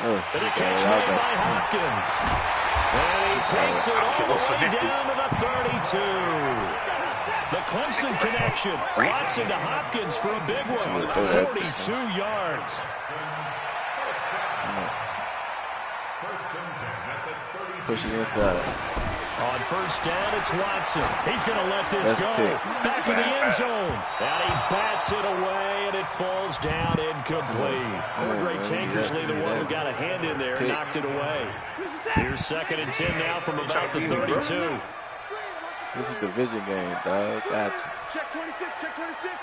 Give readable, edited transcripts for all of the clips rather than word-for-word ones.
And a catch made by Hopkins. And he takes it all the way down to the 32. The Clemson connection. Watson to Hopkins for a big one. 42 yards. Pushing inside. On first down, it's Watson. He's going to let this go. Back in the end zone. And he bats it away, and it falls down incomplete. Cordray Tankersley, the one who got a hand in there, knocked it away. Here's 2nd and 10 now from about the 32. This is a division game, dog. Got you. Check 26, check 26.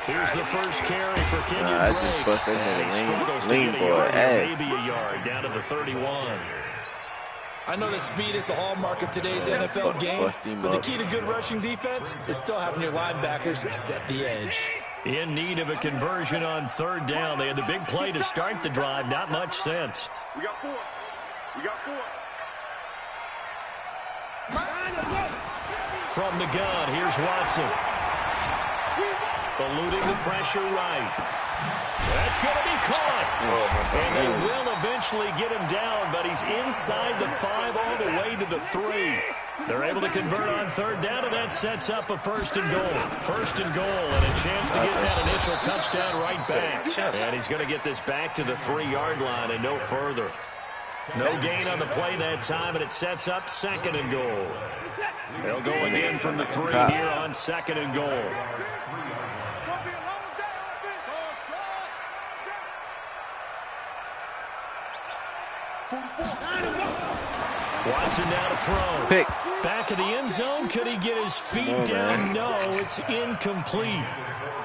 Here's the first carry for Kenyon Drake. And he struggles to get a yard, maybe a yard, down to the 31. I know that speed is the hallmark of today's NFL game, but the key to good rushing defense is still having your linebackers set the edge. In need of a conversion on 3rd down. They had the big play to start the drive. Not much sense. We got 4. We got 4. From the gun, here's Watson. Eluding the pressure right. That's going to be caught. And they will eventually get him down, but he's inside the 5 all the way to the 3. They're able to convert on 3rd down, and that sets up a 1st and goal. 1st and goal, and a chance to get that initial touchdown right back. And he's going to get this back to the 3-yard line and no further. No gain on the play that time, and it sets up 2nd and goal. They'll go again from the 3 here on 2nd and goal. Watson now to throw. Pick. Back of the end zone. Could he get his feet down? No, it's incomplete.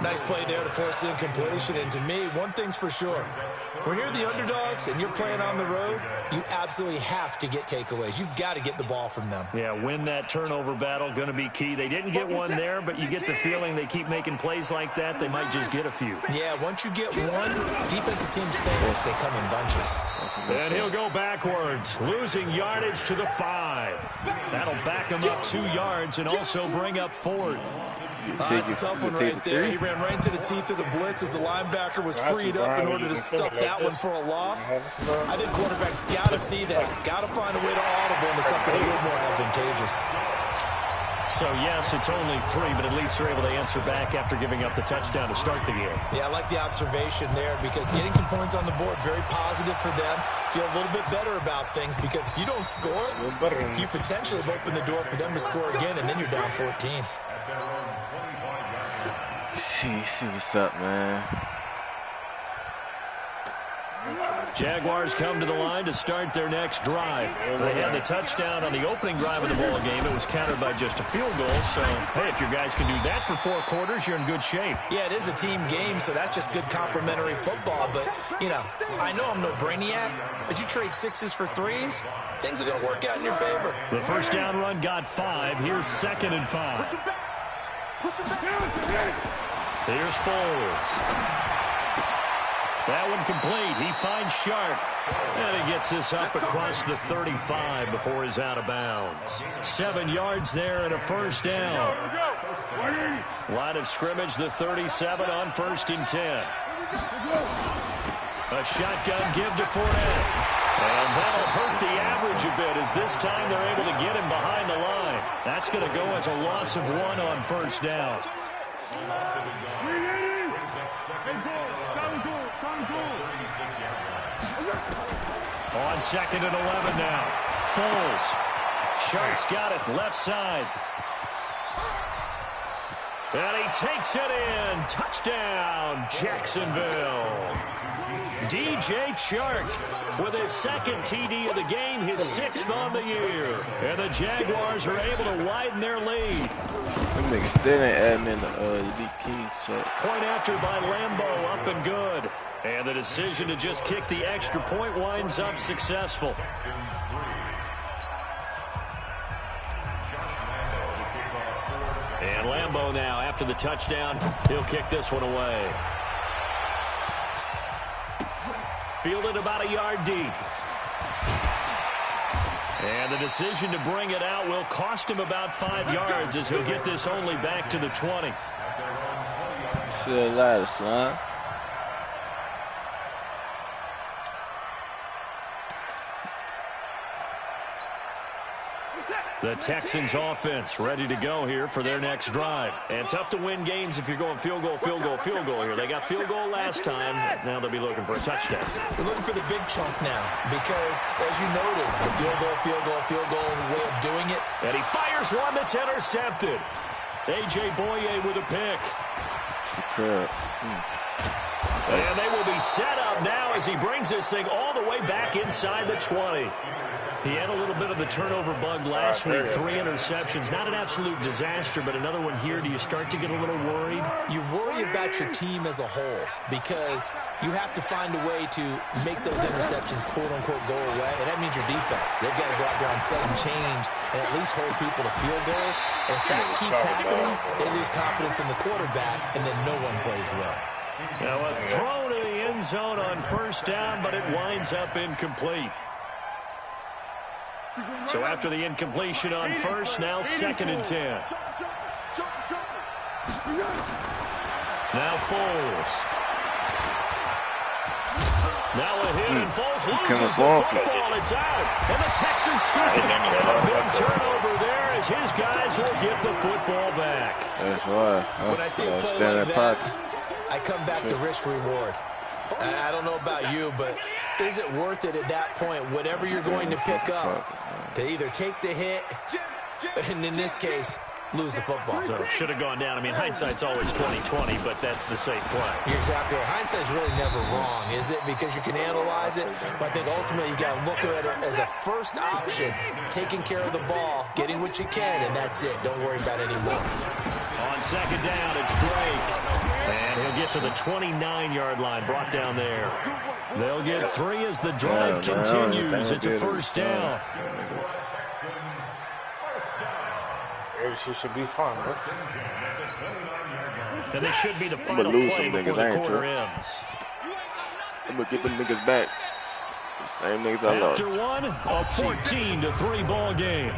Nice play there to force the incompletion. And to me, one thing's for sure. When you're the underdogs and you're playing on the road, you absolutely have to get takeaways. You've got to get the ball from them. Yeah, win that turnover battle, going to be key. They didn't get one there, but you get the feeling they keep making plays like that, they might just get a few. Yeah, once you get one, defensive teams think they come in bunches. And he'll go backwards, losing yardage to the 5. That'll back him up 2 yards and also bring up 4th. That's a tough one right there. He ran right into the teeth of the blitz as the linebacker was freed up in order to stop that one for a loss. I think quarterbacks got to see that. Got to find a way to audible into something a little more advantageous. So, yes, it's only 3, but at least they're able to answer back after giving up the touchdown to start the game. Yeah, I like the observation there because getting some points on the board, very positive for them. Feel a little bit better about things because if you don't score, you potentially have opened the door for them to score again, and then you're down 14. See what's up, man. Jaguars come to the line to start their next drive. They had the touchdown on the opening drive of the ball game. It was countered by just a field goal. So, hey, if your guys can do that for 4 quarters, you're in good shape. Yeah, it is a team game, so that's just good complementary football. But, you know, I know I'm no brainiac, but you trade 6s for 3s, things are going to work out in your favor. The first down run got 5. Here's 2nd and 5. Here's Foles. That one complete. He finds Sharp. And he gets this up across the 35 before he's out of bounds. 7 yards there and a first down. Line of scrimmage, the 37 on 1st and 10. A shotgun give to Fournette. And that'll hurt the average a bit as this time they're able to get him behind the line. That's going to go as a loss of 1 on first down. On 2nd and 11 now. Foles. Shark's got it left side. And he takes it in. Touchdown, Jacksonville. DJ Chark with his 2nd TD of the game, his 6th on the year. And the Jaguars are able to widen their lead. Them niggas still ain't adding in the kingz. Point after by Lambeau, up and good. And the decision to just kick the extra point winds up successful. And Lambeau now, after the touchdown, he'll kick this one away. Fielded about a yard deep. And the decision to bring it out will cost him about 5 yards as he'll get this only back to the 20. Still alive, slime. The Texans offense ready to go here for their next drive. And tough to win games if you're going field goal here. They got field goal last time. Now they'll be looking for a touchdown. They're looking for the big chunk now because, as you noted, the field goal way of doing it. And he fires one that's intercepted. A.J. Boye with a pick. And they will be set up now as he brings this thing all the way back inside the 20. He had a little bit of the turnover bug last week, 3 interceptions. Not an absolute disaster, but another one here. Do you start to get a little worried? You worry about your team as a whole because you have to find a way to make those interceptions, quote-unquote, go away, and that means your defense. They've got to go out there on set and change and at least hold people to field goals. And if that keeps happening, they lose confidence in the quarterback, and then no one plays well. Now a throw to the end zone on first down, but it winds up incomplete. So after the incompletion on first, now 2nd and 10. Now Foles. Now a hit, and Foles loses the football. It's out. And the Texans scoop it. A big turnover there as his guys will get the football back. That's why. When I see a play like that, I come back to risk reward. I don't know about you, but is it worth it at that point, whatever you're going to pick up, to either take the hit, and in this case, lose the football? So should have gone down. I mean, hindsight's always 20/20, but that's the safe play. You're exactly right. Hindsight's really never wrong, is it? Because you can analyze it, but I think ultimately you got to look at it as a first option, taking care of the ball, getting what you can, and that's it. Don't worry about any more. On 2nd down, it's Drake. And he'll get to the 29-yard line, brought down there. They'll get 3 as the drive continues. It's a first down. She should be fun, bro. And they should be the final play before the quarter ends. I'm going to get them niggas back. The same niggas I lost. After one, a 14-3 ball game.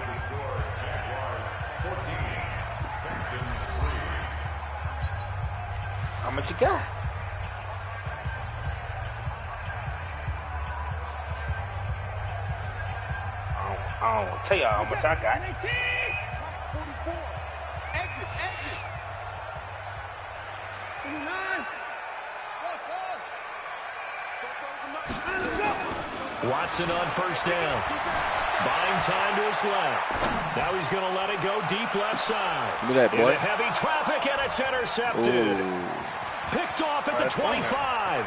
How much you got? I don't want to tell y'all how much I got. 44. Exit. 29. Watson on first down. Buying time to his left. Now he's going to let it go deep left side. Look at that, boy. Into heavy traffic, and it's intercepted. Ooh. Picked off at the 25.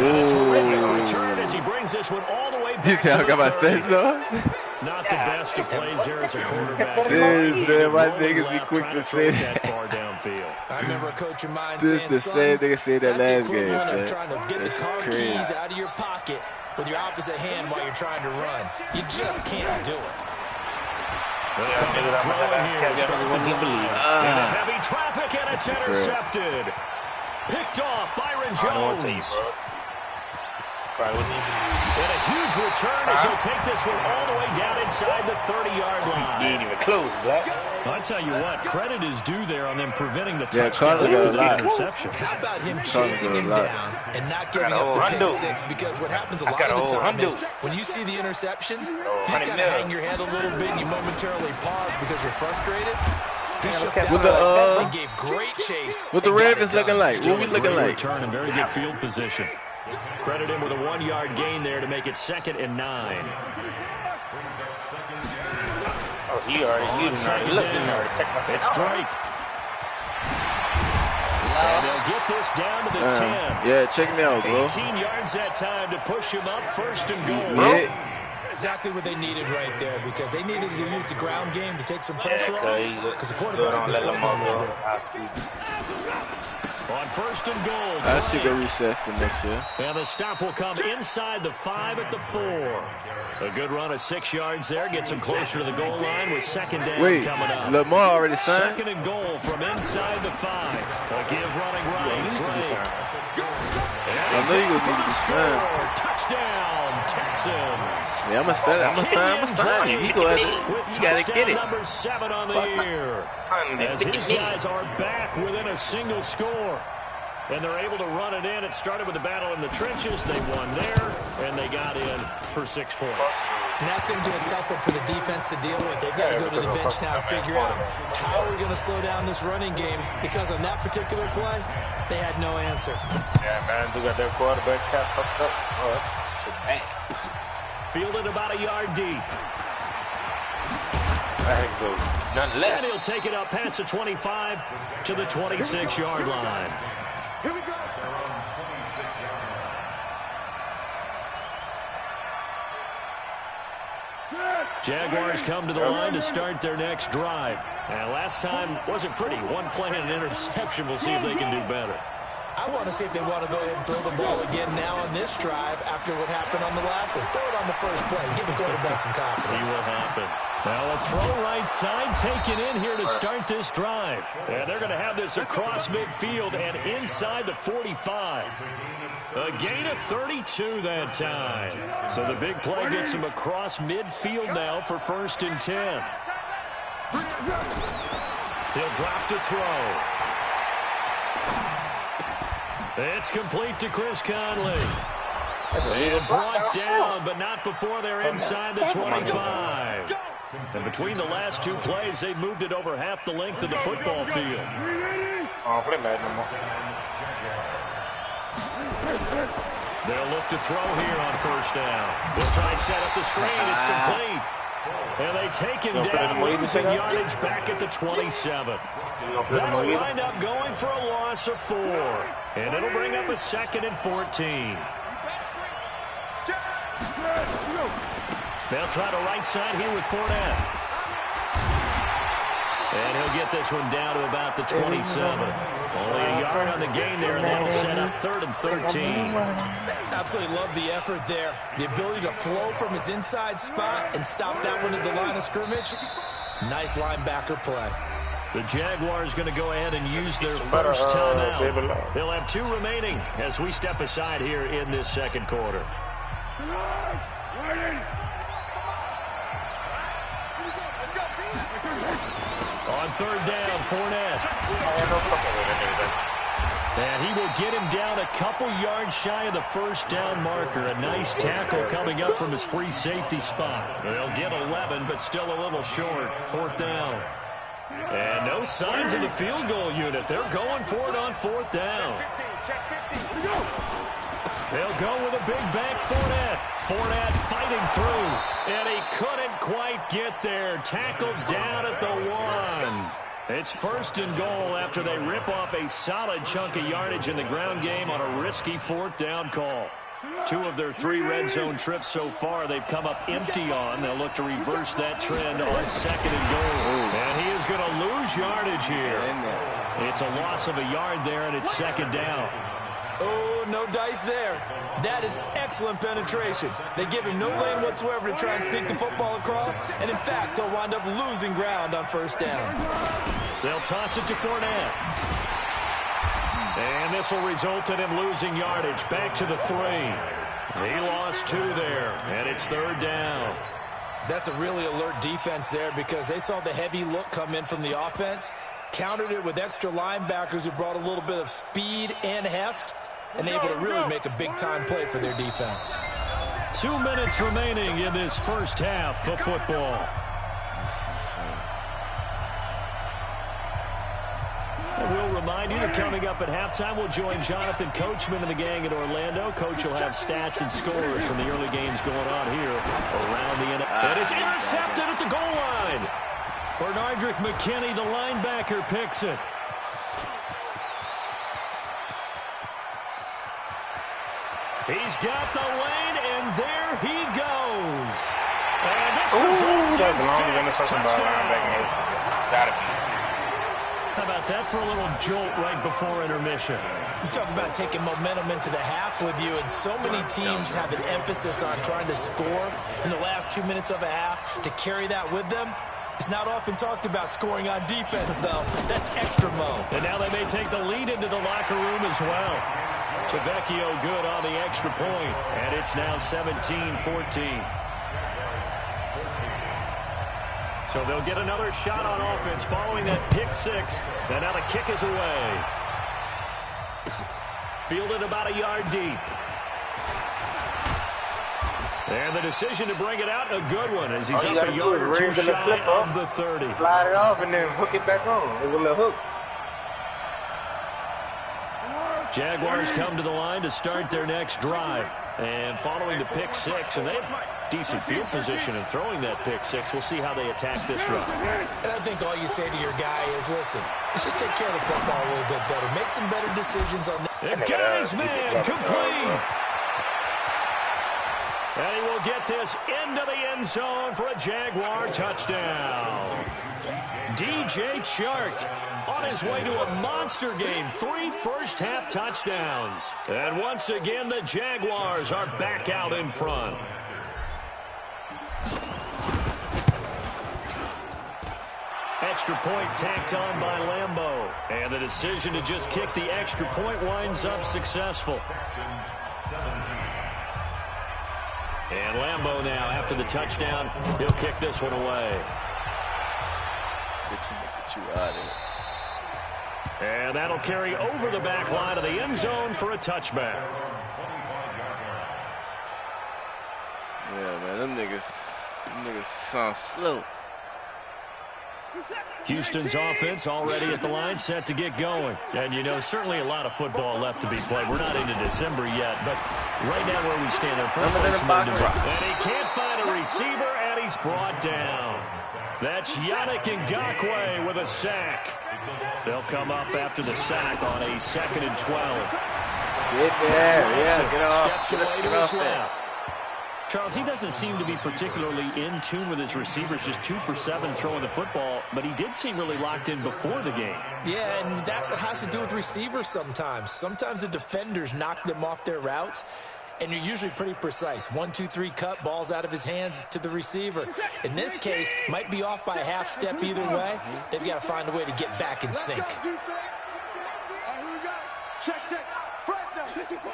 Ooh. Terrific return as he brings this one all the way back to the 30. Not the best of plays there as a quarterback. My niggas be quick to say that. Far downfield. I remember a coach of mine This saying, the same nigga said that that's last the game, equivalent son. of trying to get the car crazy. keys out of your pocket with your opposite hand while you're trying to run. You just can't do it. Heavy traffic, and it's intercepted. Picked off Byron Jones. And a huge return as he'll take this one all the way down inside the 30-yard line. He ain't even close, Black. I tell you what, credit is due there on them preventing the touchdown Carter after got a the lot. interception. How about him chasing him down and not giving up the pick six? Because what happens a lot of the time is when you see the interception, you just kind of hang your head a little bit and you momentarily pause because you're frustrated. He shook down and gave great chase. What the Ravens looking like? What we looking like? Return and very good field position. Credit him with a 1-yard gain there to make it 2nd and 9. Oh, he already used it. He looked in there to check my shit. It's Drake. And they'll get this down to the 10. Yeah, check me out, bro. 18 yards that time to push him up 1st and goal. Yeah. Exactly what they needed right there because they needed to use the ground game to take some pressure off because the quarterback's been struggling a little bit. On 1st and goal. I should go reset for next year. And the stop will come inside the 5 at the 4. A good run of 6 yards there. Gets him closer to the goal line with 2nd down coming up. Lamar already signed? 2nd and goal from inside the 5. A give running right. Drake. I know you gonna need to be signed. Touchdown, Texans. Yeah, I'm gonna sign him. He gotta get it. Number 7 on the year. As his guys are back within a single score. And they're able to run it in. It started with a battle in the trenches. They won there, and they got in for 6 points. And that's going to be a tough one for the defense to deal with. They've got to go to the bench now and figure out how we're going to slow down this running game, because on that particular play, they had no answer. Yeah, man, they got their quarterback cap fucked up. Oh, shit, man. Fielded about a yard deep. That goes nonetheless. And he'll take it up past the 25 to the 26-yard line. Here we go. Jaguars come to the line to start their next drive. And last time wasn't pretty. One play and an interception. We'll see if they can do better. I want to see if they want to go ahead and throw the ball again now on this drive after what happened on the last one. Throw it on the first play. Give the quarterback some confidence. See what happens. Now a throw right side taken in here to start this drive. And they're going to have this across midfield and inside the 45. A gain of 32 that time. So the big play gets him across midfield now for 1st and 10. He'll drop to throw. It's complete to Chris Conley. And brought down, but not before they're inside the 25. And between the last two plays, they've moved it over half the length of the football field. Oh, play Madden no more. They'll look to throw here on 1st down. They'll try and set up the screen. It's complete. And they take him down, losing yardage back at the 27. That'll wind up going for a loss of 4. And it'll bring up a 2nd and 14. They'll try to right side here with Fournette. And he'll get this one down to about the 27. Only a yard on the gain there, and that'll set up 3rd and 13. Absolutely love the effort there. The ability to flow from his inside spot and stop that one at the line of scrimmage. Nice linebacker play. The Jaguars going to go ahead and use their first timeout. They'll have 2 remaining as we step aside here in this 2nd quarter. On 3rd down, Fournette. And he will get him down a couple yards shy of the 1st down marker. A nice tackle coming up from his free safety spot. They'll get 11, but still a little short. 4th down. And no signs of the field goal unit. They're going for it on 4th down. They'll go with a big bank Fournette. Fournette fighting through. And he couldn't quite get there. Tackled down at the 1. It's 1st and goal after they rip off a solid chunk of yardage in the ground game on a risky 4th down call. 2 of their 3 red zone trips so far they've come up empty on. They'll look to reverse that trend on 2nd and goal. And he is going to lose yardage here. It's a loss of a yard there, and it's 2nd down. Oh, no dice there. That is excellent penetration. They give him no lane whatsoever to try and sneak the football across. And, in fact, he'll wind up losing ground on 1st down. They'll toss it to Fournette. And this will result in him losing yardage. Back to the 3. He lost 2 there, and it's 3rd down. That's a really alert defense there because they saw the heavy look come in from the offense, countered it with extra linebackers who brought a little bit of speed and heft, and able to really make a big-time play for their defense. 2 minutes remaining in this 1st half of football. And we'll remind you that coming up at halftime, we'll join Jonathan Coachman and the gang in Orlando. Coach will have stats and scores from the early games going on here around the NFL. And it's intercepted at the goal line. Bernardrick McKinney, the linebacker, picks it. He's got the lane, and there he goes. And this is a touchdown. Gotta be. How about that for a little jolt right before intermission? You talk about taking momentum into the half with you, and so many teams have an emphasis on trying to score in the last 2 minutes of a half to carry that with them. It's not often talked about scoring on defense, though. That's extra mo. And now they may take the lead into the locker room as well. Tavecchio good on the extra point, and it's now 17-14. So they'll get another shot on offense following that pick 6. And now the kick is away. Fielded about a yard deep. And the decision to bring it out, a good one, as he's up a yard or two shy of the 30. Slide it off and then hook it back on. There's a little hook. Jaguars come to the line to start their next drive. And following the pick six, and they have decent field position in throwing that pick six. We'll see how they attack this run. And I think all you say to your guy is, listen, let's just take care of the football a little bit better. Make some better decisions on that. It got his man complete. And he will get this into the end zone for a Jaguar touchdown. DJ Chark on his way to a monster game. 3 first-half touchdowns. And once again, the Jaguars are back out in front. Extra point tacked on by Lambeau. And the decision to just kick the extra point winds up successful. And Lambeau now, after the touchdown, he'll kick this one away. Get you out of it. And that'll carry over the back line of the end zone for a touchback. Yeah, man, them niggas sound slow. Houston's offense already at the line, set to get going. And, you know, certainly a lot of football left to be played. We're not into December yet, but right now where we stand, our first place and he can't find a receiver, and he's brought down. That's Yannick Ngakoue with a sack. They'll come up after the sack on a 2nd and 12. Get there, yeah, get off. Steps away to his left. Charles, he doesn't seem to be particularly in tune with his receivers, just 2 for 7 throwing the football, but he did seem really locked in before the game. Yeah, and that has to do with receivers sometimes. Sometimes the defenders knock them off their routes, and you're usually pretty precise. 1, 2, 3 cut, balls out of his hands to the receiver. In this case, might be off by a half step either way. They've got to find a way to get back in sync. Check. Fresno. 54.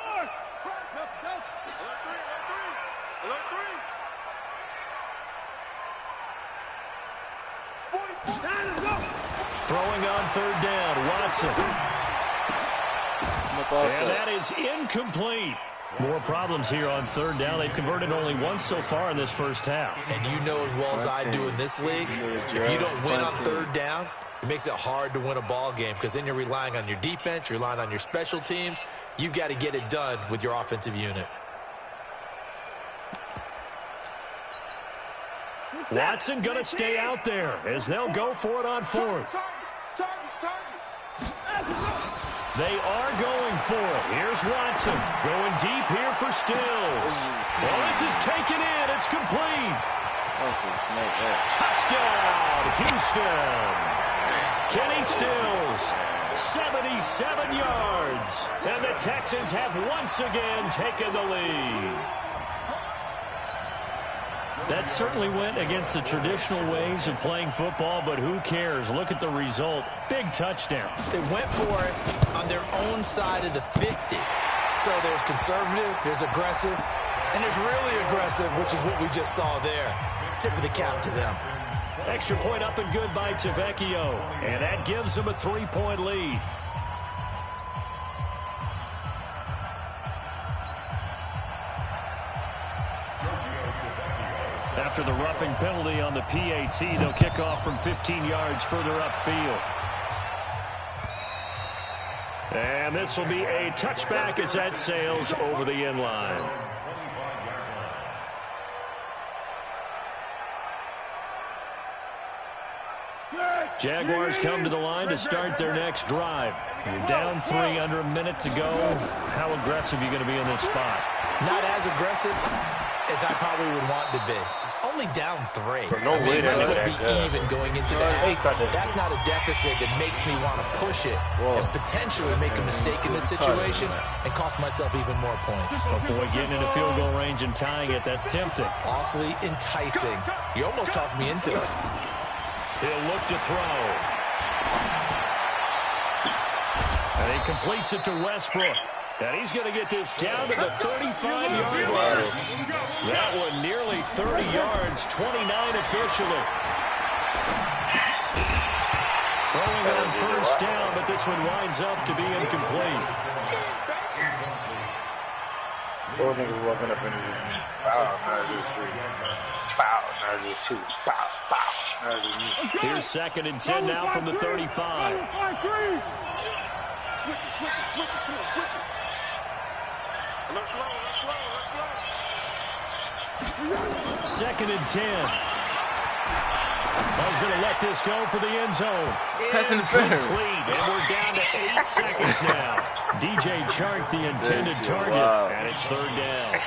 Alert 3. Throwing on 3rd down, Watson. And that is incomplete. More problems here on 3rd down. They've converted only once so far in this first half. And you know as well as I do in this league, if you don't win on 3rd down, it makes it hard to win a ball game because then you're relying on your defense, you're relying on your special teams. You've got to get it done with your offensive unit. Watson going to stay out there as they'll go for it on 4th. They are going for it. Here's Watson going deep here for Stills. Well, this is taken in. It's complete. Touchdown, Houston. Kenny Stills, 77 yards. And the Texans have once again taken the lead. That certainly went against the traditional ways of playing football, but who cares? Look at the result. Big touchdown. They went for it on their own side of the 50. So there's conservative, there's aggressive, and there's really aggressive, which is what we just saw there. Tip of the cap to them. Extra point up and good by Tavecchio, and that gives them a 3-point lead. After the roughing penalty on the PAT, they'll kick off from 15 yards further upfield. And this will be a touchback as that sails over the end line. Jaguars come to the line to start their next drive. You're down 3, under a minute to go. How aggressive are you going to be in this spot? Not as aggressive as I probably would want to be. Only down 3. No way to would be even going into that. That's not a deficit that makes me want to push it and potentially make a mistake in this situation and cost myself even more points. Oh boy, getting into field goal range and tying it, that's tempting. Awfully enticing. You almost talked me into it. He'll look to throw. And he completes it to Westbrook. And he's going to get this down to the 35-yard line. That one nearly 30 yards, 29 officially. Throwing on 1st down, but this one winds up to be incomplete. Four niggas walking up in the pow, now just three. Pow, now just two. Pow, pow, now just me. Here's 2nd and 10 now from the 35. Switch it, come on, switch it. Alert low. 2nd and 10. I was going to let this go for the end zone. Incomplete, and we're down to 8 seconds now. DJ Chark, the intended target, and it's 3rd down.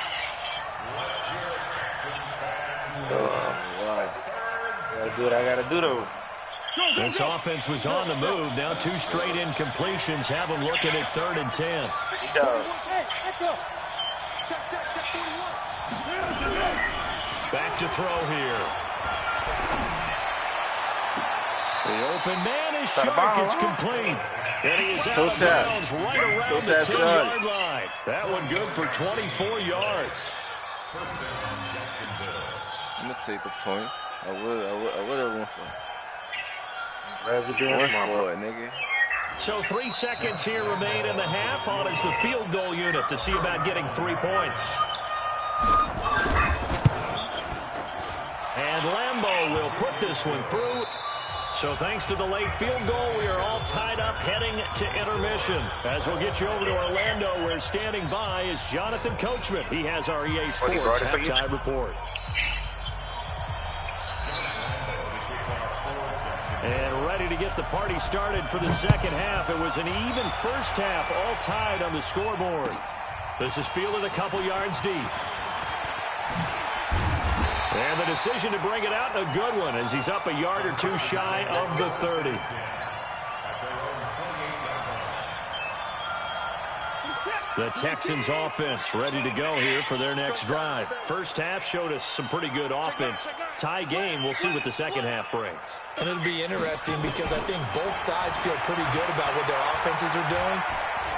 Gotta do what I gotta do, though. This offense was on the move. Now 2 straight incompletions have them looking at 3rd and 10. Back to throw here. The open man is Shark. It's complete. And he is out of bounds right around the 10-yard line. That one good for 24 yards. I'm going to take the points. I would have won for it, nigga. So 3 seconds here remain in the half. On is the field goal unit to see about getting 3 points. And Lambeau will put this one through. So thanks to the late field goal, we are all tied up heading to intermission. As we'll get you over to Orlando, where standing by is Jonathan Coachman. He has our EA Sports halftime report. And ready to get the party started for the second half. It was an even first half, all tied on the scoreboard. This is fielded a couple yards deep. And the decision to bring it out, a good one, as he's up a yard or 2 shy of the 30. The Texans offense ready to go here for their next drive. First half showed us some pretty good offense. Tie game, we'll see what the second half brings. And it'll be interesting because I think both sides feel pretty good about what their offenses are doing.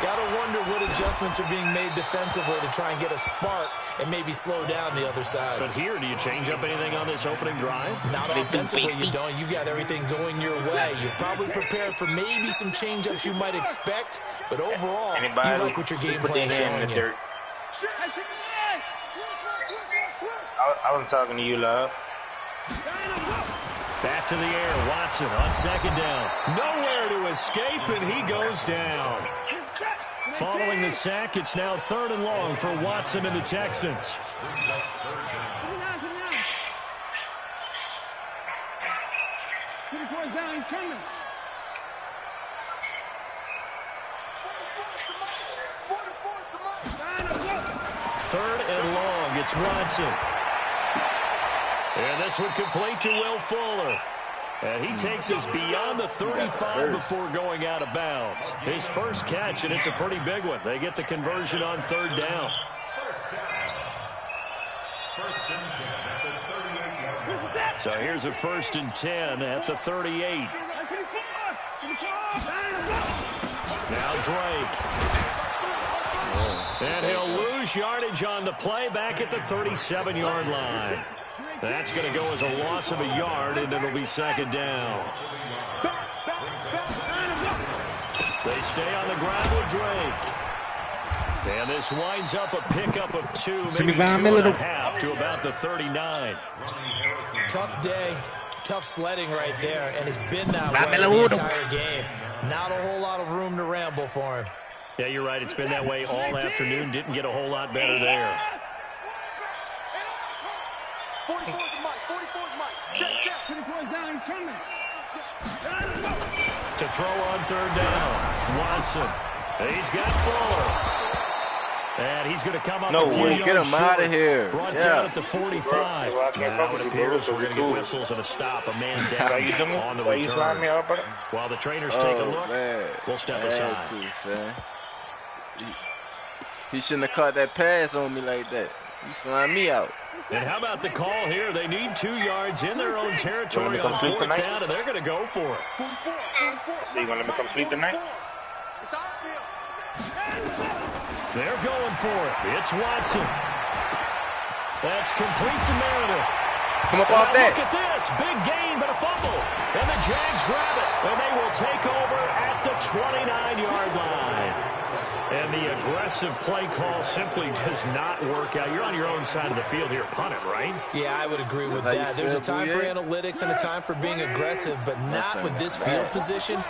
Gotta wonder what adjustments are being made defensively to try and get a spark and maybe slow down the other side. But here, do you change up anything on this opening drive? Not offensively, you don't. You got everything going your way. You've probably prepared for maybe some change-ups you might expect, but overall, you like what your game plan is showing you. I was talking to you, love. Back to the air, Watson on second down. Nowhere to escape, and he goes down. Following the sack, it's now 3rd and long for Watson and the Texans. Third and long, it's Watson. And this would complete to Will Fuller. And he takes us beyond the 35 before going out of bounds. His first catch, and it's a pretty big one. They get the conversion on 3rd down. So here's a 1st and 10 at the 38. Now Drake. And he'll lose yardage on the play back at the 37-yard line. That's going to go as a loss of a yard, and it'll be 2nd down. They stay on the ground with Drake. And this winds up a pickup of 2, maybe 2.5 to about the 39. Tough day, tough sledding right there, and it's been that way the entire game. Not a whole lot of room to ramble for him. Yeah, you're right. It's been that way all afternoon. Didn't get a whole lot better there. 44's Mike. Check. 44's down, he's coming. To throw on 3rd down, Watson. He's got Fuller. And he's going to come up a few yards get him out of here. Brought down at the 45. Now it appears we're going to get whistles and a stop. A man down on the return. While the trainers take a look, we'll step aside. He shouldn't have caught that pass on me like that. He slimed me out. And how about the call here? They need 2 yards in their own territory on 4th down, and they're going to go for it. So you going to let me come sleep tonight? They're going for it. It's Watson. That's complete to Meredith. Come up off that. Look at this. Big gain, but a fumble. And the Jags grab it. And they will take over at the 29-yard line. And the aggressive play call simply does not work out. You're on your own side of the field here. Punt it, right? Yeah, I would agree with that. There's a time for analytics and a time for being aggressive, but not with this field position.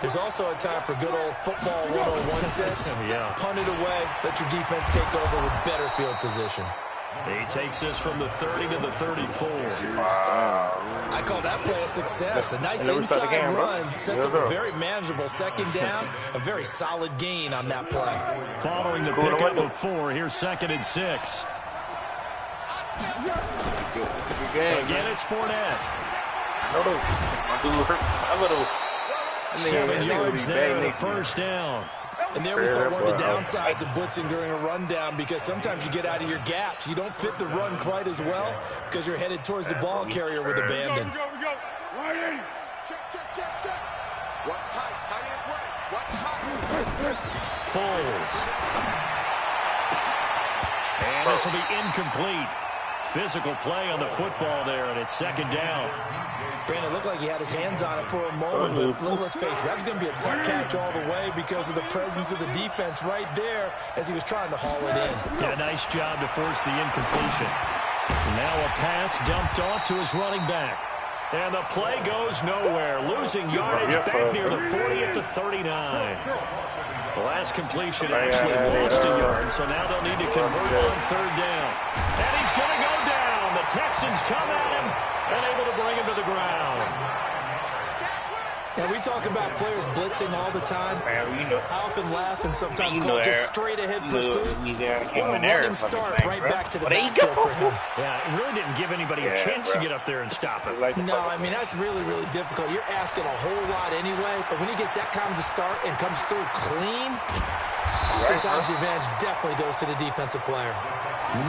There's also a time for good old football 101 sense. Yeah. Punt it away. Let your defense take over with better field position. He takes this from the 30 to the 34. I call that play a success. A nice inside run sets up a very manageable second down, a very solid gain on that play. Following the pickup of 4, here's 2nd and 6. Again, it's Fournette. 7 yards there and a first down. And there we saw one of the downsides of blitzing during a rundown, because sometimes you get out of your gaps. You don't fit the run quite as well because you're headed towards the ball carrier with abandon. What's tight? Tight ends way. What's tight? Foles. And this will be incomplete. Physical play on the football there, and it's 2nd down. Brandon, it looked like he had his hands on it for a moment, but let's face it, that's going to be a tough catch all the way because of the presence of the defense right there as he was trying to haul it in. Yeah, nice job to force the incompletion. Now a pass dumped off to his running back. And the play goes nowhere, losing yardage back near the 40 at the 39. The last completion actually lost a yard, so now they'll need to convert on 3rd down. And he's going to go down. The Texans come at him and able to bring him to the ground. And we talk about players blitzing all the time. I often laugh and sometimes call it just straight-ahead pursuit. What a running start right back to the backfield for him. Yeah, it really didn't give anybody a chance to get up there and stop him. No, I mean, that's really, really difficult. You're asking a whole lot anyway, but when he gets that kind of start and comes through clean, oftentimes the advantage definitely goes to the defensive player.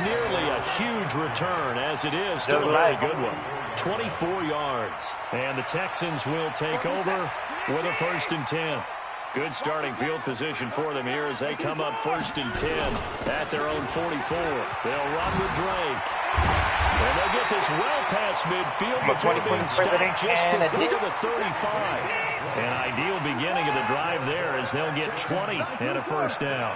Nearly a huge return, as it is still a very good one. 24 yards. And the Texans will take over with a 1st and 10. Good starting field position for them here as they come up 1st and 10 at their own 44. They'll run with Drake. And they'll get this well past midfield before being stopped just before the 35. An ideal beginning of the drive there as they'll get 20 and a 1st down.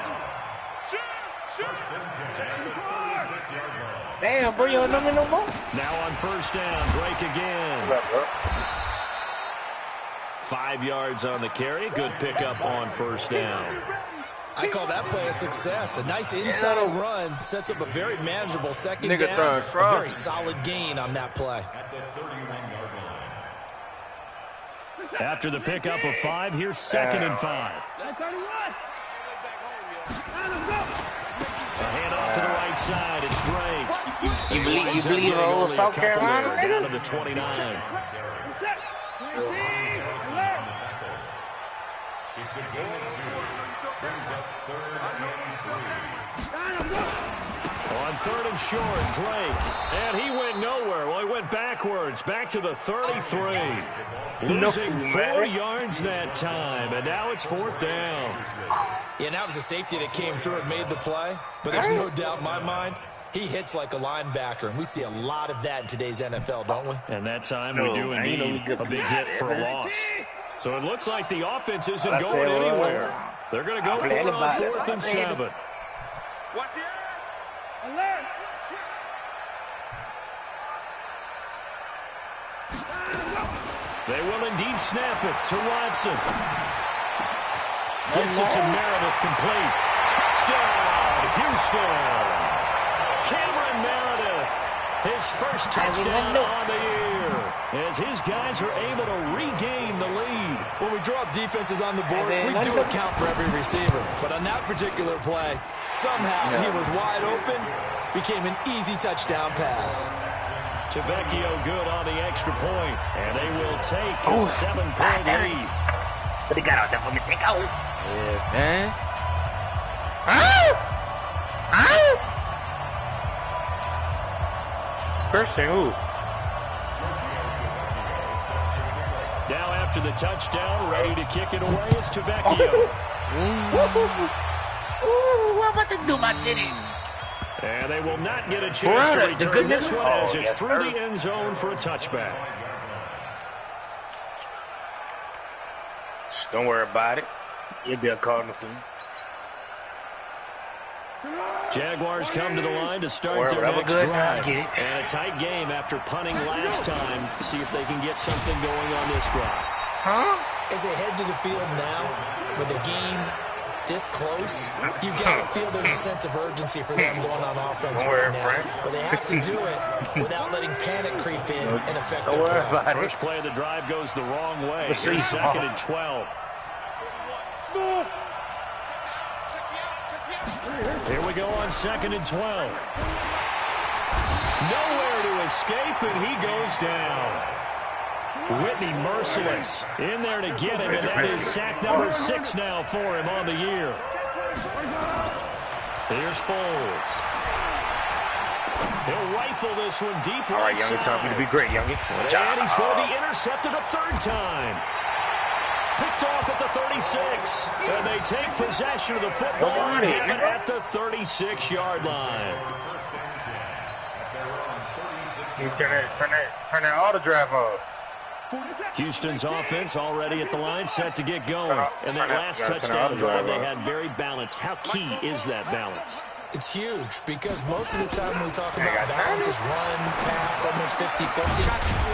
Damn, bro, you don't know me no more? Now on 1st down, Drake again. 5 yards on the carry. Good pickup on 1st down. I call that play a success. A nice inside run sets up a very manageable second down. A very solid gain on that play. After the pickup of 5, here's 2nd and 5. A handoff to the right side. It's Drake. You believe old South Carolina? Down to the 29. On 3rd and short, Drake. And he went nowhere. Well, he went backwards. Back to the 33. Losing 4 yards that time. And now it's 4th down. Yeah, that was a safety that came through and made the play. But there's no doubt in my mind, he hits like a linebacker. And we see a lot of that in today's NFL, don't we? And that time we do indeed a big hit for a loss. So it looks like the offense isn't going anywhere. They're going to go for it on 4th and 7. What's the alert? They will indeed snap it to Watson. Gets it to Meredith, complete. Touchdown, Houston. Cameron Meredith, his first touchdown on the year, as his guys are able to regain the lead. When we draw up defenses on the board, we do account for every receiver. But on that particular play, somehow he was wide open, became an easy touchdown pass. Tavecchio good on the extra point, and they will take a 7-point lead. But he got out there for me to take out. Yeah, man. Person, who? Now after the touchdown, ready to kick it away is Tavecchio. What about to do, my titty? And they will not get a chance to return this one as it's through the end zone for a touchback. Don't worry about it. You'll be a Cardinal soon. Jaguars come to the line to start their next drive. And a tight game after punting last time. See if they can get something going on this drive. As they head to the field now, with the game this close, you've got to feel there's a sense of urgency for them going on offense right now. But they have to do it without letting panic creep in and affect their play. First play of the drive goes the wrong way. Here's 2nd and 12. Here we go on 2nd and 12. Nowhere to escape, and he goes down. Whitney merciless in there to get him, and that is sack number 6 now for him on the year. Here's Foles. He'll rifle this one deep right. All right, Youngie, time for you to be great, Youngie. And he's going to be intercepted a 3rd time. Picked off at the 36. And they take possession of the football and have it at the 36-yard line. You turn that auto drive off. Houston's offense already at the line, set to get going. And that last touchdown drive they had very balanced. How key is that balance? It's huge because most of the time when we talk about balance is run, pass, almost 50-50.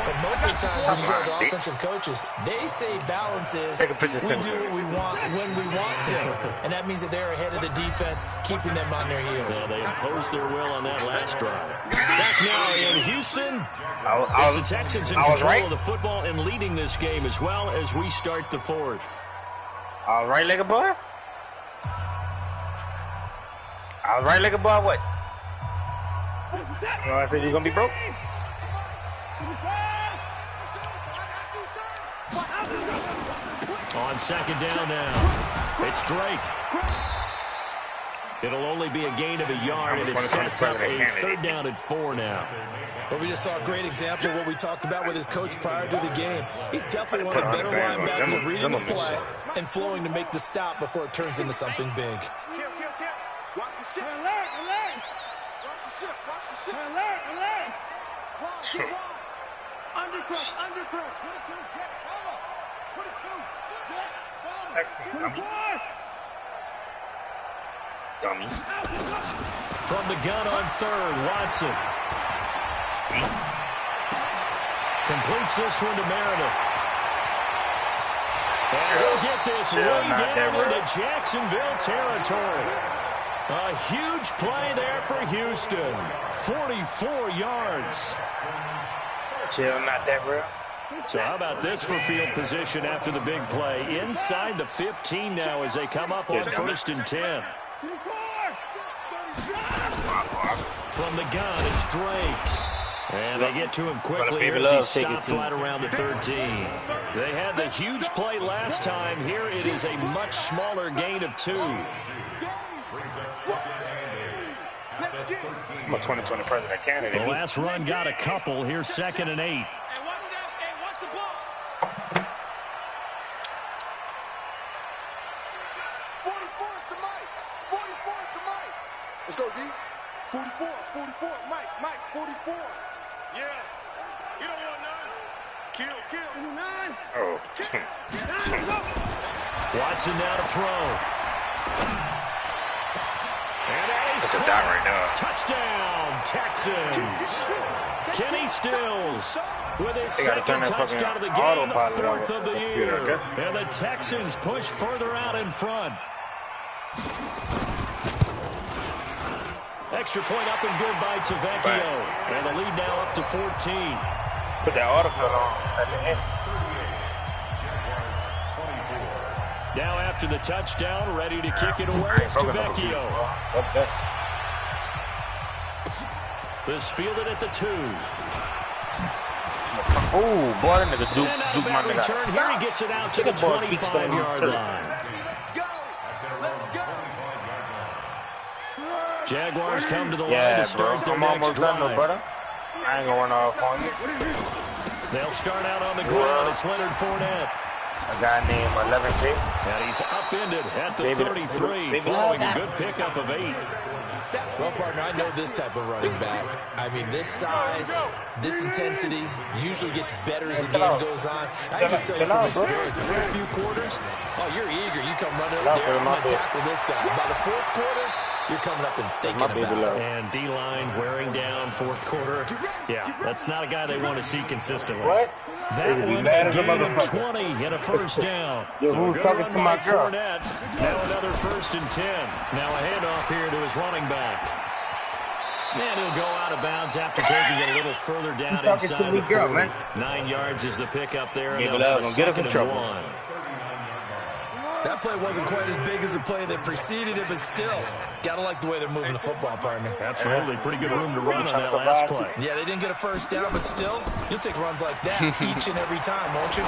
But most of the times when you talk to offensive coaches, they say balance is we do what we want when we want to. And that means that they're ahead of the defense, keeping them on their heels. Yeah, they imposed their will on that last drive. Back now in Houston, it's the Texans in control of the football and leading this game as well as we start the 4th. All right, like a boy. I was right like a boy, what? You know what I said, you're going to be broke? On 2nd down now, it's Drake. It'll only be a gain of a yard, and it sets up a 3rd down and 4 now. Well, we just saw a great example of what we talked about with his coach prior to the game. He's definitely one of the better linebackers at reading the play and flowing to make the stop before it turns into something big. Watch the ship. Alert. Watch the ship. Alert. Watch it. Undercrush. Put it 2. Dummy. From the gun on 3rd, Watson. Completes this one to Meredith. And he'll get this way down into Jacksonville territory. A huge play there for Houston. 44 yards. Chill, not that real. So how about this for field position after the big play? Inside the 15 now as they come up on 1st and 10. From the gun, it's Drake. And they get to him quickly as he stops right around the 13. They had the huge play last time. Here it is a much smaller gain of 2. I'm a 2020 president candidate. The last run got a couple. Here's 2nd and 8. Let's go, D. 44, Mike, 44. Yeah, you don't want none. Kill. 9. Oh. Watson now to throw. And that is Look at that right now. Touchdown, Texans. Kenny Stills with his 2nd touchdown of the game, 4th of the year. And the Texans push further out in front. Extra point up and good by Tavecchio. And the lead now up to 14. Put that autofill on at the end. Now after the touchdown, ready to kick it away, it's Tavecchio. This fielded at the 2. Oh, boy, that nigga juke my nigga. Here he gets it out to the 25-yard line. Jaguars come to the line to start their next drive. I ain't gonna run off on you. They'll start out on the ground. It's Leonard Fournette. A guy named 11K. And he's upended at the 33, following a good pickup of 8. Well, partner, I know this type of running back. I mean, this size, this intensity usually gets better as the game goes on. I just tell you from experience, the first few quarters, oh, you're eager. You come running up there, I'm going to tackle this guy. By the 4th quarter, you're coming up and thinking about it. And D-line wearing down fourth quarter. Yeah, that's not a guy they want to see consistently. What? That one, a gain of 20 and a first down. Yo, who's talking to my girl? Fournette. Now another 1st and 10. Now a handoff here to his running back. And he'll go out of bounds after taking it a little further down inside the 30. 9 yards is the pickup there. And gonna get us in trouble. That play wasn't quite as big as the play that preceded it, but still, gotta like the way they're moving the football, partner. Absolutely. Pretty good room to run on that last play. Yeah, they didn't get a first down, but still, you'll take runs like that each and every time, won't you?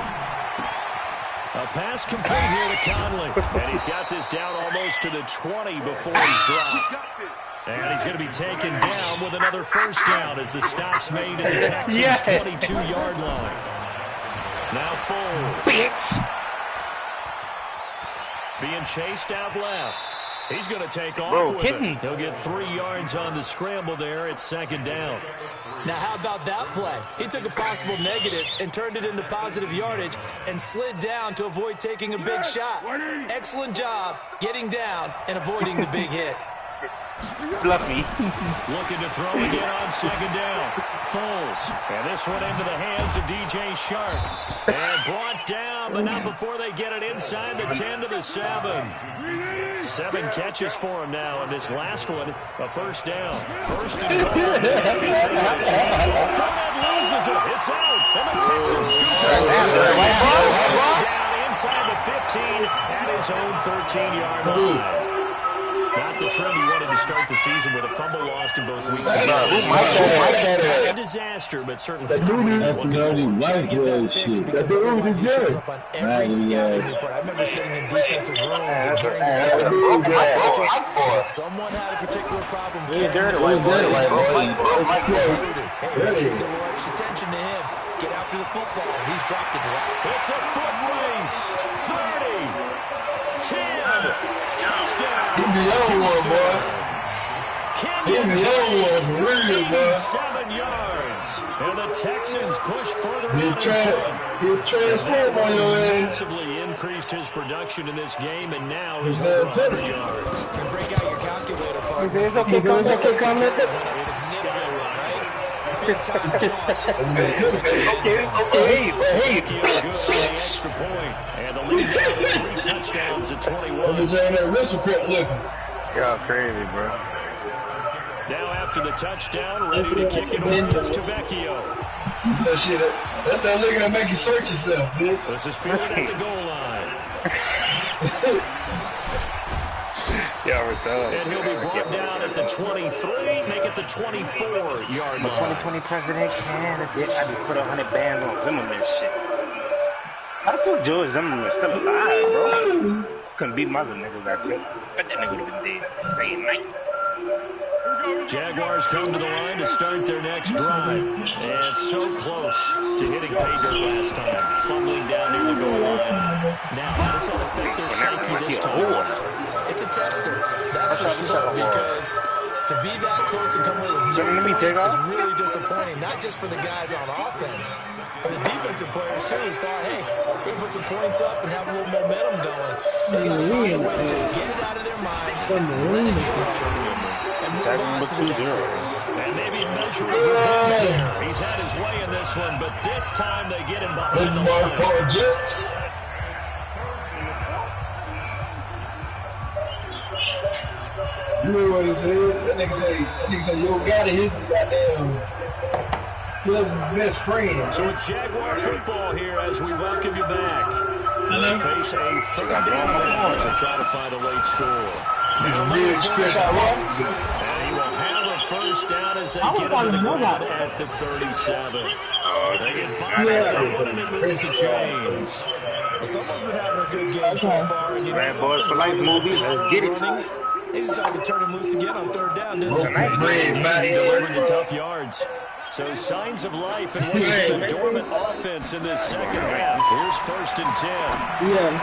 A pass complete here to Conley. And he's got this down almost to the 20 before he's dropped. And he's going to be taken down with another first down as the stop's made at the Texans' 22-yard line. Now Foles. Being chased out left. He's going to take off with it. He'll get 3 yards on the scramble there. It's 2nd down. Now, how about that play? He took a possible negative and turned it into positive yardage and slid down to avoid taking a big shot. Excellent job getting down and avoiding the big hit. Fluffy. Looking to throw again on 2nd down. Foles. And this one into the hands of DJ Shark. And brought down, but not before they get it inside the 10 to the 7. 7 catches for him now, and this last one, a first down. 1st and goal. Fournette loses it. It's out. And the Texans scoop it. Down inside the 15 at his own 13-yard line. Not the trend he wanted to start the season with a fumble lost in both weeks. Not a disaster, but certainly. That's dirty white boy shit. That dude is good. I remember sitting in defensive rooms and hearing if someone had a particular problem, make sure you get more extra attention to him. Get after the football. He's dropped it. It's a foot race. 30, 10. Touchdown. Give me the other one, boy. Give me the other one for real, boy. 7 yards. And the Texans push further on. He'll transform on your ass. Massively increased his production in this game, and now he's over 100 yards. And break out your calculator, partner. It's okay, comment. Big time charge. Okay. Extra point. And the lead now to 3 touchdowns at 21. That wrestle crap looking. Y'all crazy, bro. Now after the touchdown, ready to kick it over is Tavecchio. That shit, that's that looking to make you search yourself, bitch. This is fielded at the goal line. Y'all retarded. And he'll be brought down at the 23, make it the 24-yard line. 2020 president can. I just put 100 bands on Zimmerman shit. How the fuck George Zimmerman still alive, bro? Couldn't beat my little nigga back then. But that nigga would have been dead same night. Jaguars come to the line to start their next drive. And so close to hitting pay dirt last time. Fumbling down near the goal line. Now, how does that affect their psyche this time? It's a tester, that's for sure, because to be that close and come away with no points is really disappointing, not just for the guys on offense, but the defensive players, too, who thought, hey, we can put some points up and have a little momentum going. They got to find a way to just get it out of their minds, let it go, and move on to the next series. And maybe a measure of revenge there. He's had his way in this one, but this time they get him behind the line. You know what he said? That nigga say, yo, got it. His goddamn, he was his best friend. So it's Jaguar football here as we welcome you back. They face a 3rd down as they try to find a late score. He's real special. And he will have a first down as they get him to the ground at the 37. They get 5 and it moves the chains. Someone's been having a good game so far. And you know, Boys for life movies, let's get it. He decided to turn him loose again on 3rd down, didn't he? Delivering the tough yards. So signs of life and what's been a dormant offense in this second half. Here's 1st and 10. Yeah.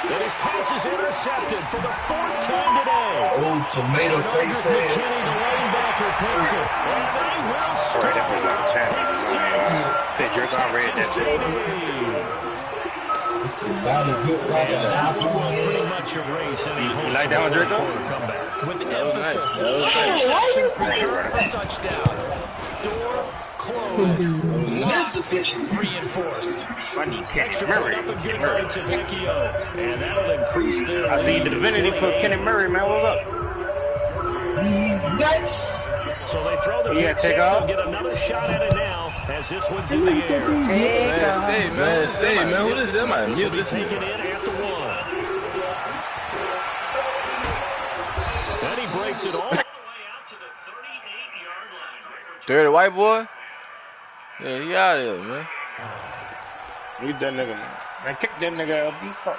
And his pass is intercepted for the 4th time today. Oh, tomato face ass. McKinney, the linebacker, picks it. And they will score. Pick 6. Say Drake, I read that too. Pretty much erase any hopes You like that one, Draco? Comeback. With emphasis. Interception, return for touchdown. Door closed. Locked. Reinforced. Extra point up and good by Tavecchio. And that'll increase their I see the divinity for Kenny Murray, man. What's up? He's nuts. So they throw the Yeah, pick take six. off. They'll get another shot at it now as this one's in the air. Hey, man, who is that? This will be taken in at the 1. And he breaks it all the way out to the 38-yard line. Dirty white boy? Yeah, he out of here, man. Leave that nigga, man. Man, kick that nigga up. You fuck.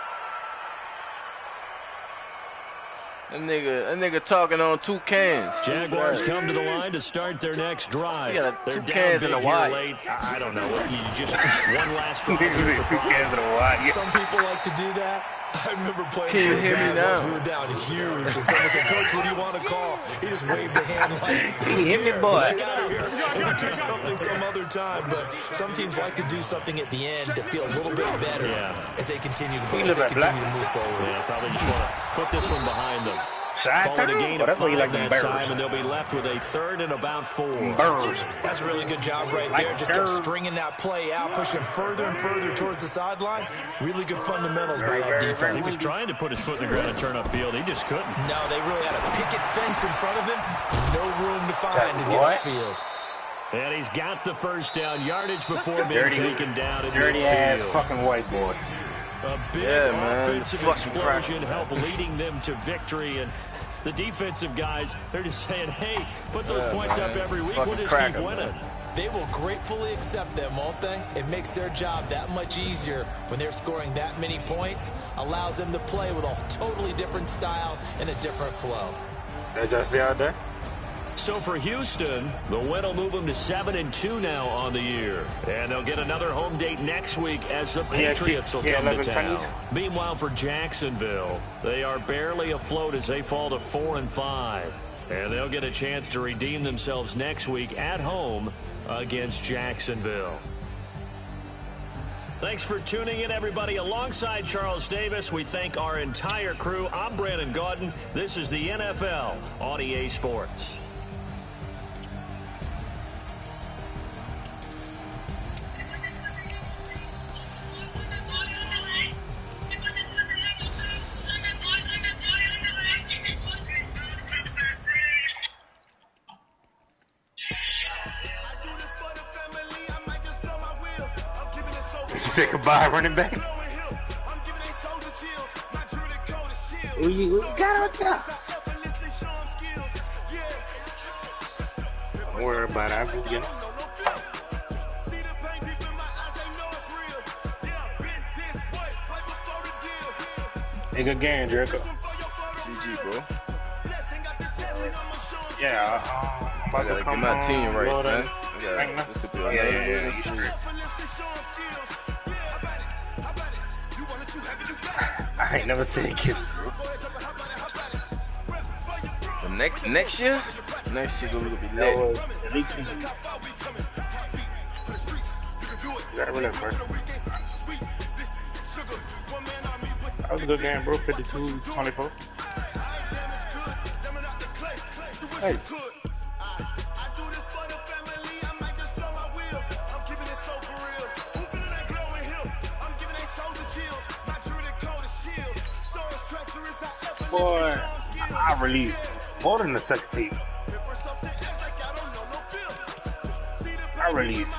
That nigga talking on 2 cans. Jaguars come to the line to start their next drive. You got They're 2 down cans big and a here white. late. I don't know. You just one last drive. 2 cans and a wide. Some people like to do that. I remember playing Can you for hear me Dad now? once. We were down huge. And someone said, Coach, what do you want to call? He just waved the hand like, He hit me, boy. Just get out of here. We'll do something some other time. But some teams like to do something at the end to feel a little bit better as they continue to move forward. Yeah, probably just want to put this one behind them. Side Call it a turn? gain Well, of that's why you 5 like them that birds. time, and they'll be left with a 3rd and about 4. Birds. That's a really good job right Like there. Just kept birds. stringing that play out, pushing further and further towards the sideline. Really good fundamentals by that defense. He was trying to put his foot in the ground and turn upfield. He just couldn't. No, they really had a picket fence in front of him. No room to find to get What? upfield. And he's got the first down yardage before being Dirty- taken down in Dirty the ass field. fucking white boy. A big man. offensive Fucking explosion cracker. helped leading them to victory. And the defensive guys, they're just saying, hey, put those points up every week. Fucking We'll just cracker, keep winning. man. They will gratefully accept them, won't they? It makes their job that much easier when they're scoring that many points. Allows them to play with a totally different style and a different flow. That y'all see out there? So for Houston, the win will move them to 7-2 now on the year. And they'll get another home date next week as the Patriots will come to town. Meanwhile, for Jacksonville, they are barely afloat as they fall to 4-5. And they'll get a chance to redeem themselves next week at home against Jacksonville. Thanks for tuning in, everybody. Alongside Charles Davis, we thank our entire crew. I'm Brandon Gaudin. This is the NFL on EA Sports. Say goodbye, running back. What you got out there? Don't worry about it. I'll go get it. Nigga game, Draco. GG, bro. Yeah, I'm about to Get come my on, team right, Lord, son. Yeah, This could be yeah, another you winning straight. streak. I ain't never seen a kid. The next year gonna be That lit. was elite. You gotta relax, bro. That was a good game, bro. 52-24. Hey. Boy, I released more than the sex tape. I released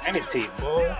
any tape, boy.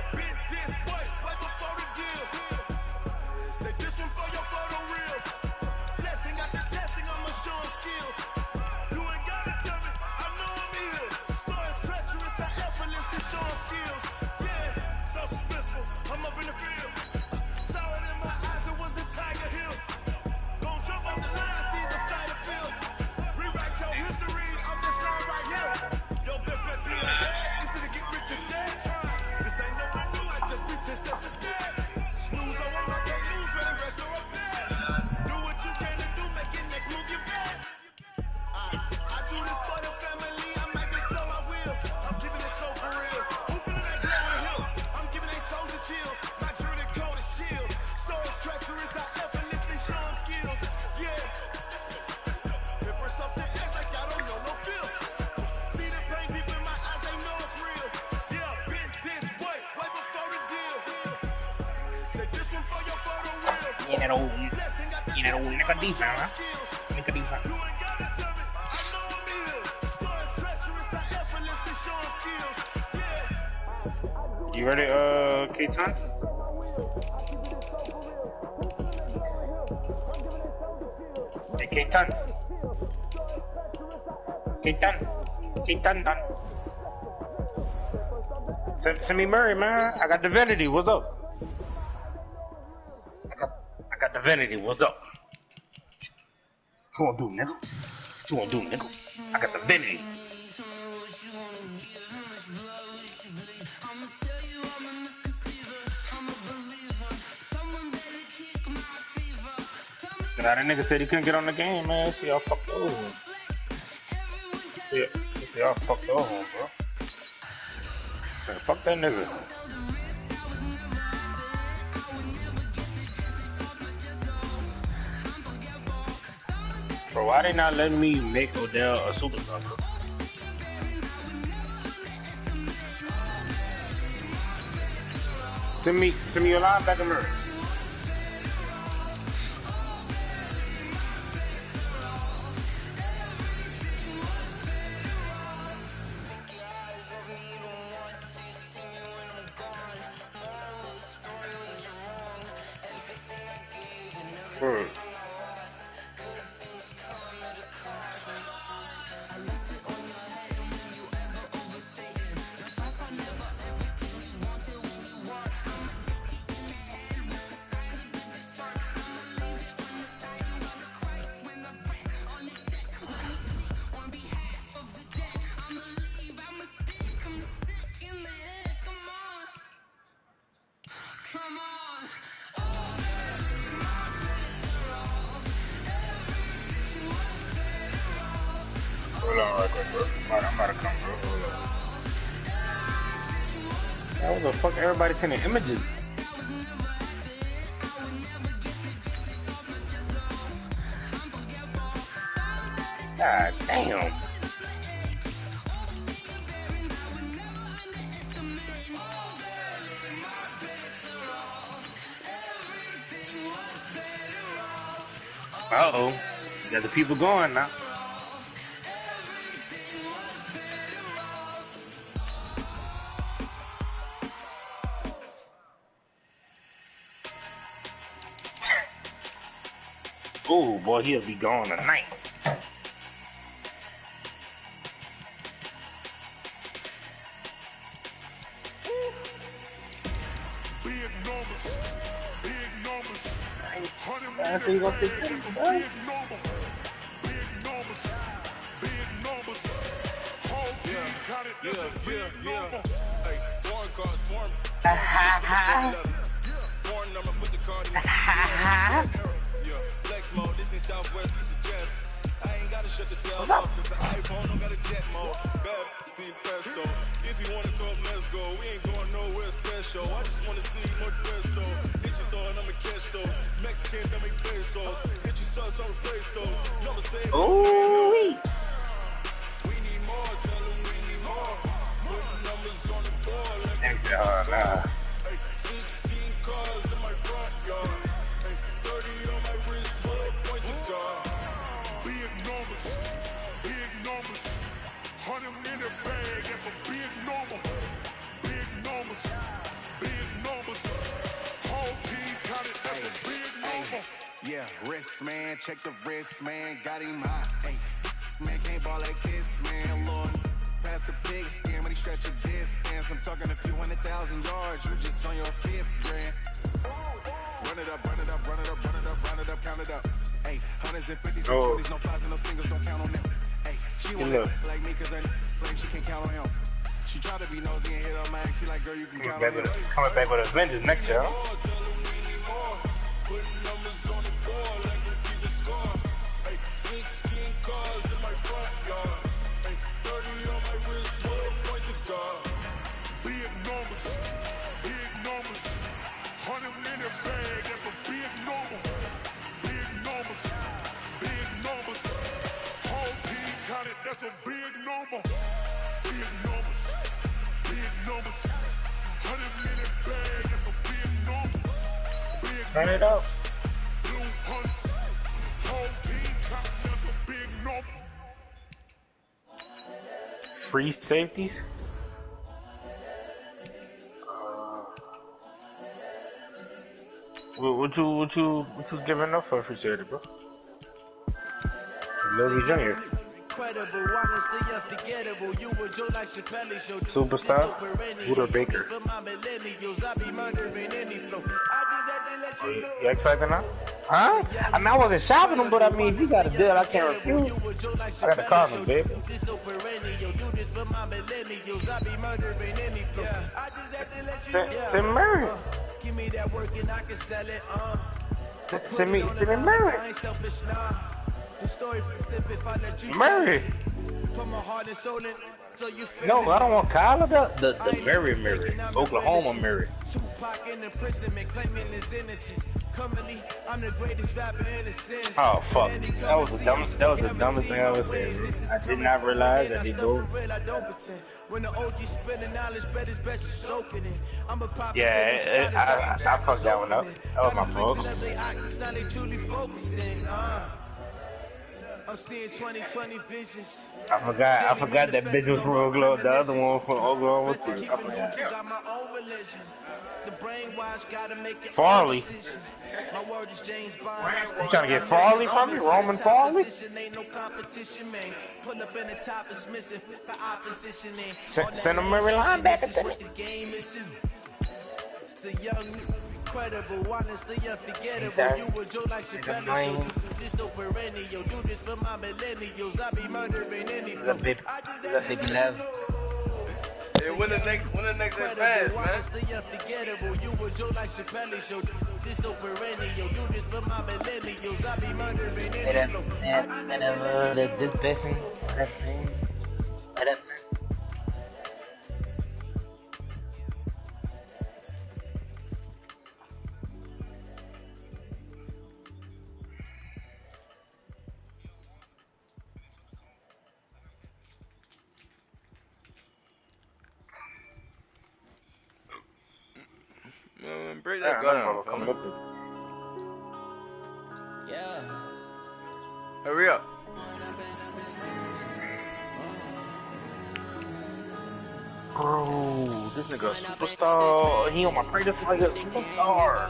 that old nigga defense, huh? Nigga defense. You ready, K-Ton? Hey, K-Ton. K-Ton. Send me Murray, man. I got Divinity. What's up? I got Divinity. What's up? What you wanna do, nigga? I got Divinity. That nigga said he couldn't get on the game, man. See, y'all fucked over him. Yeah, y'all fucked over him, bro. Man, fuck that nigga. Bro, why they not letting me make Odell a superstar, bro? Send me your linebacker, Murray. Hold on right quick, bro. I'm about to come, bro. Hold on. Man, what the fuck? Everybody sending images. God damn. Uh-oh. Got the people going now. Oh boy, he'll be gone tonight. I think you're gonna take this, bro. Yeah. Hey, foreign cars, foreign. Foreign number, put the card in the flex mode, this ain't Southwest, this is jet. I ain't gotta shut the cells off, cause the iPhone don't got a jet mode. Bad being presto. If you wanna come, let's go. We ain't going nowhere special. I just wanna see more presto. Hit your thought, I'ma catch those. Mexican, that make pesos. Hit your sauce, I'ma praise those. Never say it. Oh, we need more, tell them we need more. Put the numbers on the board like nah. 16 cars in my front yard. 30 on my wrist, bullet point to God. Big numbers. 100 in the bag, that's a big number. Big numbers. Whole team got it, that's a big number. Yeah, wrist man, check the wrist man, got him hot. Hey, man can't ball like this, man. Lord, pass the big skin when he stretch a disc. I'm talking a few 100,000 yards, you just on your 5th grand. Run it up, count it up. Hey, hundreds and 50s and 20s, no fives and no singles, don't count on them. Hey, she wanna like me cause her like she can't count on him. She try to be nosy and hit on my ex, she like, girl, you can count on him. Coming back with Avengers next year. Putting numbers on the board like we keep the score. Hey, 16 cars in my front yard. Hey, 30 on my wrist, bullet point to God. Big numbers. 100 in the bag, that's a big number. Big numbers. Whole team got it, that's a big number. Big numbers. 100 in the bag, that's a big number. Turn it up. free safeties. What you giving up for a free safety, bro? Lil Jr. Superstar, Buddha Baker. You excited now? Huh? I mean, I wasn't shopping him, but I mean, if you got a deal, I can't refuse. I got to call him, baby. Send Murray. Send me Murray. Murray. No, I don't want Kyle. The Murray. Oklahoma Murray. Oh fuck! That was the dumbest thing I ever said. I did not realize that they go. Yeah, I fucked that one up. That was my fault. I'm seeing 20/20 visions. I forgot that bitch was from Oklahoma. The other one from Oklahoma too. Farley. You trying to get Farley from me? Roman Farley? Send him Murray linebacker to me. Incredible, honestly unforgettable. You were Joe like your belly. Do this so perennial. Do this for my millennials. I be murdering any flow. I just had to let you know. Hey, when the next advance, man. Honestly unforgettable. You were Joe like your belly. Show this so perennial. Do this for my millennials. I be murdering any flow. This person, that thing. Break that gun. Yeah. Hurry up. Bro, this nigga a superstar. He on my practice like a superstar.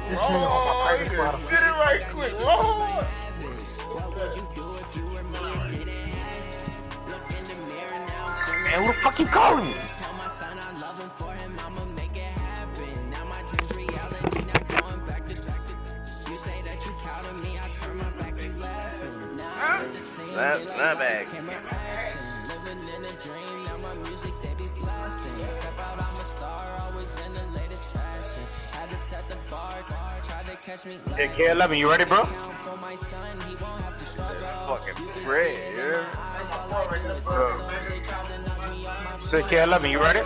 This nigga on my practice like a superstar. Get it right quick, Lord. Man, who the fuck you calling me? Snap back. Yeah, K11, you ready, bro? Fucking Fred, yeah. Say K11, you ready?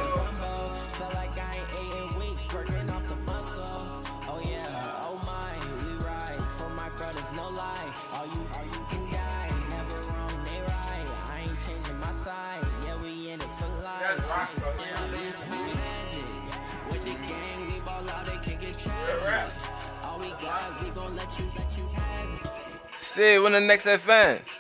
See when the next advance.